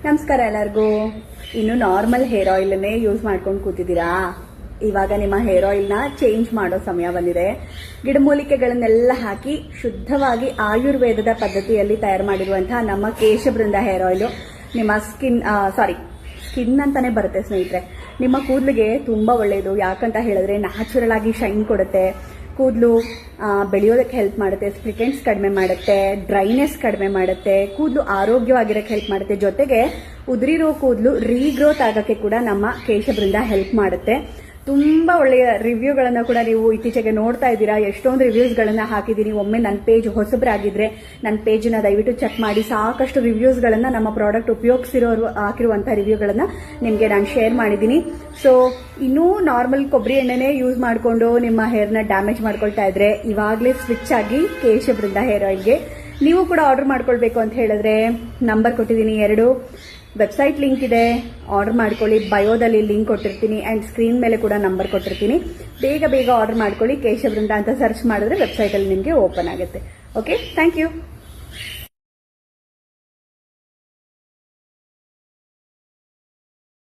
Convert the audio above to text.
ನಮಸ್ಕಾರ ಎಲ್ಲರಿಗೂ. ಇನ್ನು ನಾರ್ಮಲ್ ಹೇರ್ ಆಯಿಲ್ನೇ ಯೂಸ್ ಮಾಡ್ಕೊಂಡು ಕೂತಿದ್ದೀರಾ? ಇವಾಗ ನಿಮ್ಮ ಹೇರ್ ಆಯಿಲ್ನ ಚೇಂಜ್ ಮಾಡೋ ಸಮಯ ಬಂದಿದೆ. ಗಿಡಮೂಲಿಕೆಗಳನ್ನೆಲ್ಲ ಹಾಕಿ ಶುದ್ಧವಾಗಿ ಆಯುರ್ವೇದದ ಪದ್ಧತಿಯಲ್ಲಿ ತಯಾರು ಮಾಡಿರುವಂತಹ ನಮ್ಮ ಕೇಶಬೃಂದ ಹೇರ್ ಆಯಿಲ್ ನಿಮ್ಮ ಸ್ಕಿನ್ ಅಂತಾನೆ ಬರುತ್ತೆ ಸ್ನೇಹಿತರೆ. ನಿಮ್ಮ ಕೂದಲಿಗೆ ತುಂಬಾ ಒಳ್ಳೆಯದು. ಯಾಕಂತ ಹೇಳಿದ್ರೆ ನ್ಯಾಚುರಲ್ ಆಗಿ ಶೈನ್ ಕೊಡುತ್ತೆ, ಕೂದಲು ಬೆಳೆಯೋದಕ್ಕೆ ಹೆಲ್ಪ್ ಮಾಡುತ್ತೆ, ಸ್ಪ್ಲಿಟೆಂಟ್ಸ್ ಕಡಿಮೆ ಮಾಡುತ್ತೆ, ಡ್ರೈನೆಸ್ ಕಡಿಮೆ ಮಾಡುತ್ತೆ, ಕೂದಲು ಆರೋಗ್ಯವಾಗಿರೋಕ್ಕೆ ಹೆಲ್ಪ್ ಮಾಡುತ್ತೆ. ಜೊತೆಗೆ ಉದುರಿರೋ ಕೂದಲು ರೀಗ್ರೋತ್ ಆಗೋಕ್ಕೆ ಕೂಡ ನಮ್ಮ ಕೇಶಬೃಂದ ಹೆಲ್ಪ್ ಮಾಡುತ್ತೆ. ತುಂಬಾ ಒಳ್ಳೆಯ ರಿವ್ಯೂಗಳನ್ನ ಕೂಡ ನೀವು ಇತ್ತೀಚೆಗೆ ನೋಡ್ತಾ ಇದ್ದೀರಾ. ಎಷ್ಟೊಂದು ರಿವ್ಯೂಸ್ಗಳನ್ನ ಹಾಕಿದ್ದೀನಿ. ಒಮ್ಮೆ ನನ್ನ ಪೇಜ್ ಹೊಸಬರಾಗಿದ್ರೆ ನನ್ನ ಪೇಜ್ನ ದಯವಿಟ್ಟು ಚೆಕ್ ಮಾಡಿ. ಸಾಕಷ್ಟು ರಿವ್ಯೂಸ್ಗಳನ್ನ ನಮ್ಮ ಪ್ರಾಡಕ್ಟ್ ಉಪಯೋಗಿಸಿರೋರು ಹಾಕಿರುವಂತಹ ರಿವ್ಯೂಗಳನ್ನ ನಿಮಗೆ ನಾನು ಶೇರ್ ಮಾಡಿದ್ದೀನಿ. ಸೊ ಇನ್ನೂ ನಾರ್ಮಲ್ ಕೊಬ್ಬರಿ ಎಣ್ಣೆನೇ ಯೂಸ್ ಮಾಡಿಕೊಂಡು ನಿಮ್ಮ ಹೇರ್ನ ಡ್ಯಾಮೇಜ್ ಮಾಡ್ಕೊಳ್ತಾ ಇದ್ರೆ ಇವಾಗಲೇ ಸ್ವಿಚ್ ಆಗಿ ಕೇಶಬೃಂದ ಹೇರ್ ಆಯಿಲ್ಗೆ. ನೀವು ಕೂಡ ಆರ್ಡರ್ ಮಾಡ್ಕೊಳ್ಬೇಕು ಅಂತ ಹೇಳಿದ್ರೆ ನಂಬರ್ ಕೊಟ್ಟಿದ್ದೀನಿ 2. ವೆಬ್ಸೈಟ್ ಲಿಂಕ್ ಇದೆ, ಆರ್ಡರ್ ಮಾಡ್ಕೊಳ್ಳಿ. ಬಯೋದಲ್ಲಿ ಲಿಂಕ್ ಕೊಟ್ಟಿರ್ತೀನಿ ಅಂಡ್ ಸ್ಕ್ರೀನ್ ಮೇಲೆ ಕೂಡ ನಂಬರ್ ಕೊಟ್ಟಿರ್ತೀನಿ. ಬೇಗ ಆರ್ಡರ್ ಮಾಡ್ಕೊಳ್ಳಿ. ಕೇಶಬೃಂದ ಅಂತ ಸರ್ಚ್ ಮಾಡಿದ್ರೆ ವೆಬ್ಸೈಟಲ್ಲಿ ನಿಮಗೆ ಓಪನ್ ಆಗುತ್ತೆ. Okay, thank you.